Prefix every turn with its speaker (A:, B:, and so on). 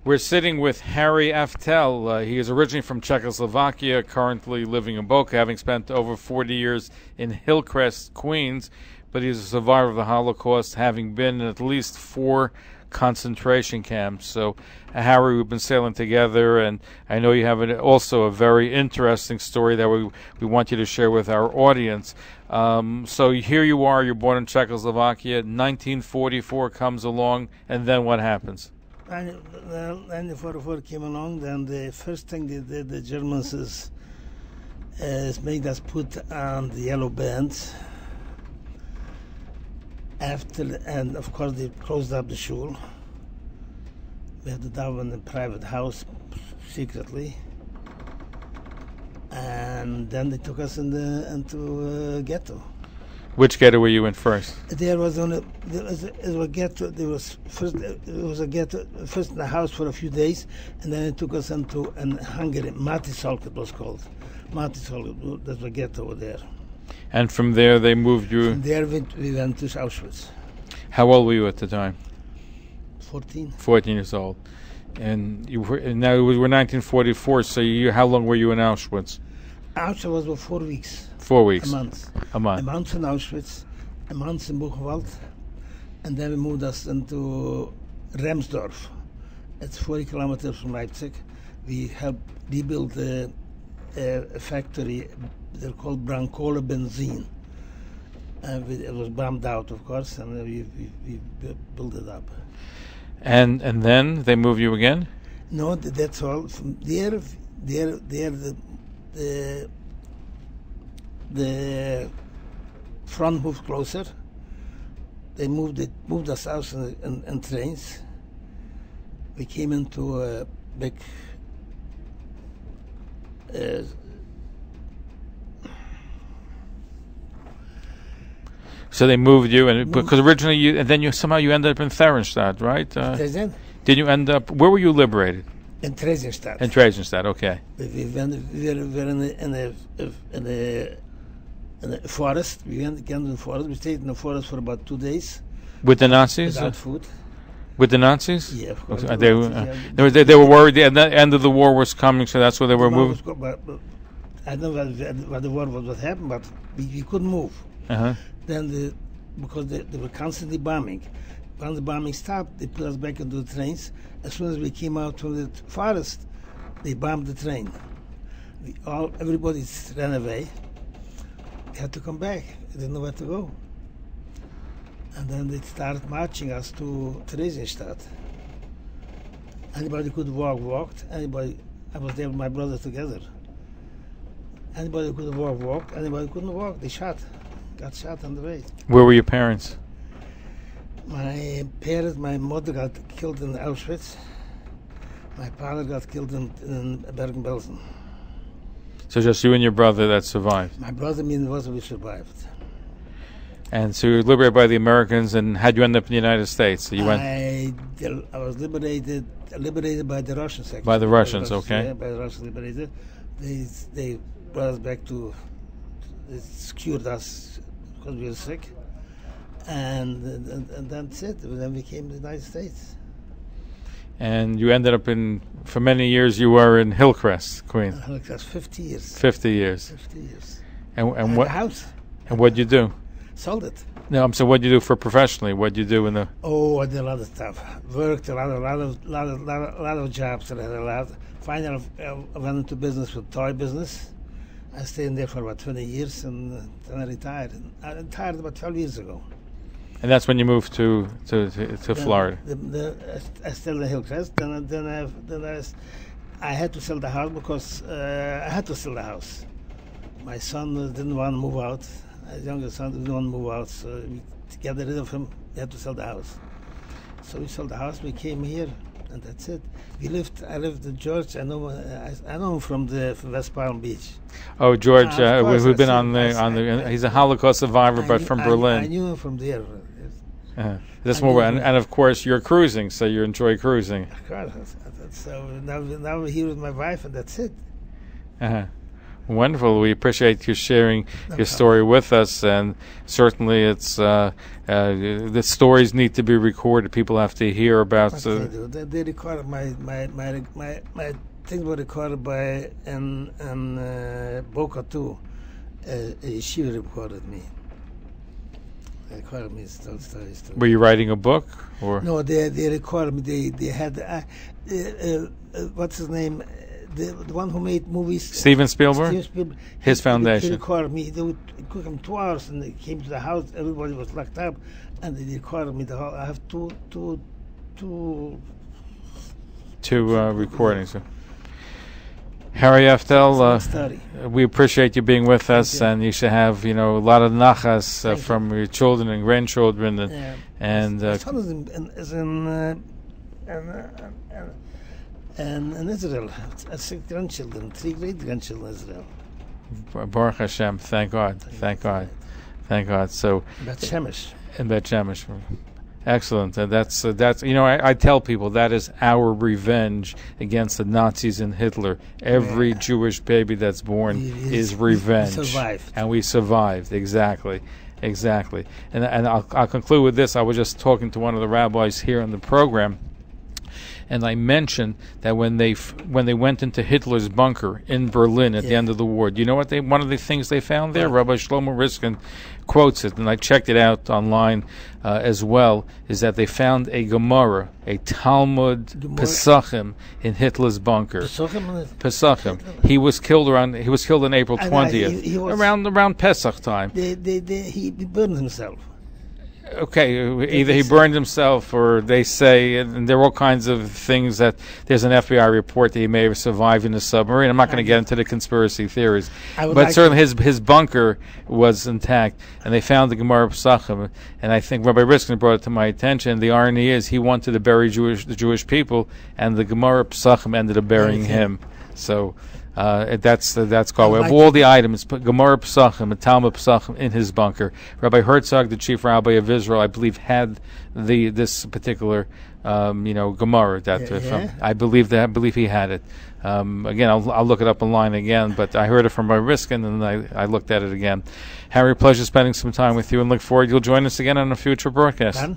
A: We're sitting with Harry Aftel. He is originally from Czechoslovakia, currently living in Boca, having spent over 40 years in Hillcrest, Queens, but he's a survivor of the Holocaust, having been in at least 4 concentration camps. So, Harry, we've been sailing together, and I know you have also a very interesting story that we want you to share with our audience. So here you are, you're born in Czechoslovakia, 1944 comes along, and then what happens?
B: 1944 came along, then the first thing they did, the Germans is made us put on the yellow bands. And of course they closed up the shul. We had to live in a private house secretly. And then they took us into ghetto.
A: Which ghetto were you in first?
B: There was a ghetto. It was a ghetto first in the house for a few days, and then it took us into Hungary. Matiszolk it was called. Matiszolk, there's a ghetto over there.
A: And from there they moved you.
B: From there we went to Auschwitz.
A: How old were you at the time?
B: 14.
A: 14 years old. And now we're 1944. So how long were you in Auschwitz?
B: Auschwitz was for 4 weeks.
A: 4 weeks.
B: A month.
A: A month.
B: A month in Auschwitz, a month in Buchenwald, and then we moved us into Remsdorf. It's 40 kilometers from Leipzig. We helped rebuild a factory. They're called Brankola Benzene. It was bombed out, of course, and we built it up.
A: And then they move you again?
B: No, that's all. From there, the front moved closer. They moved us out in trains. We came into a big
A: so they moved you, and because originally then somehow you ended up in Theresienstadt, right? Did you end up? Where were you liberated?
B: In Theresienstadt.
A: In Theresienstadt, okay.
B: We were in the forest. We went again in the forest. We stayed in the forest for about 2 days.
A: With the Nazis?
B: Without food.
A: With the Nazis?
B: Yeah, of course.
A: They were worried the end of the war was coming, so that's where they were moving.
B: But I don't know what the war was, what happened, but we couldn't move.
A: Uh-huh.
B: Then because they were constantly bombing. When the bombing stopped, they put us back into the trains. As soon as we came out from the forest, they bombed the train. Everybody ran away. We had to come back. We didn't know where to go. And then they started marching us to Theresienstadt. Anybody could walk, walked. Anybody, I was there with my brother together. Anybody could walk, walked. Anybody couldn't walk, they got shot on the way.
A: Where were your parents?
B: My mother got killed in Auschwitz. My father got killed in Bergen-Belsen.
A: So just you and your brother that survived?
B: My brother, me and we survived.
A: And so you were liberated by the Americans, and how'd you end up in the United States? So
B: I was liberated by the Russians, actually.
A: By the Russians, okay.
B: Yeah, by the Russians liberated. They brought us back they secured us because we were sick. And that's it. Then we came to the United States.
A: And you ended up for many years you were in Hillcrest, Queens.
B: Hillcrest, 50 years.
A: 50 years.
B: 50 years.
A: And what?
B: A house.
A: And what'd you do?
B: Sold it.
A: No, so what'd you do professionally? What'd you do in the?
B: Oh, I did a lot of stuff. Worked a lot of jobs. I had a lot. Finally, I went into business with toy business. I stayed in there for about 20 years, and then I retired. I retired about 12 years ago.
A: And that's when you moved to Florida.
B: I still in Hillcrest. Then I had to sell the house because I had to sell the house. My son didn't want to move out. My younger son didn't want to move out, so to get rid of him, we had to sell the house. So we sold the house. We came here, and that's it. I lived in George. I know him from West Palm Beach.
A: Oh, George, we've been on the. He's a Holocaust survivor, but from Berlin.
B: I knew him from there.
A: That's more, and of course you're cruising, so you enjoy cruising.
B: Of course. So now we're here with my wife, and that's it.
A: Uh-huh. Wonderful. We appreciate you sharing your story with us, and certainly it's the stories need to be recorded. People have to hear about.
B: They recorded my things were recorded by and Boca too. She recorded me. They recorded me. Story.
A: Were you writing a book, or
B: no? They recorded me. They had what's his name? The one who made movies.
A: Steven Spielberg? His foundation.
B: They recorded me. They would cook them 2 hours, and they came to the house. Everybody was locked up, and they recorded me the whole. I have two
A: recordings. Harry Aftel, we appreciate you being with us, and you should have a lot of nachas from your children and grandchildren, and
B: my son is in Israel. 6 grandchildren, 3 great grandchildren in Israel.
A: Baruch Hashem, thank God. So,
B: Bet Shemesh.
A: In Bet Shemesh. Excellent. That's I tell people that is our revenge against the Nazis and Hitler. Every Jewish baby that's born is revenge. We survived. Exactly. And I'll conclude with this. I was just talking to one of the rabbis here on the program, and I mentioned that when they went into Hitler's bunker in Berlin at the end of the war, do you know what one of the things they found there? Rabbi Shlomo Riskin quotes it, and I checked it out online as well, is that they found a Gemara, a Talmud Pesachim in Hitler's bunker. Pesachim. He was killed on April 20th, around Pesach time.
B: He burned himself.
A: Okay, either he burned himself, or they say, and there are all kinds of things that there's an FBI report that he may have survived in the submarine. I'm not going to get into the conspiracy theories, but certainly his bunker was intact, and they found the Gemara Pesachim. And I think Rabbi Riskin brought it to my attention. The irony is he wanted to bury the Jewish people, and the Gemara Pesachim ended up burying him. So. That's called. Of all the items, Gemara Pesachim and Talmud Pesachim in his bunker. Rabbi Herzog, the chief rabbi of Israel, I believe had this particular Gemara. I believe he had it. Again, I'll look it up online again, but I heard it from Rabbi Riskin, and I looked at it again. Harry, pleasure spending some time with you, and look forward you'll join us again on a future broadcast.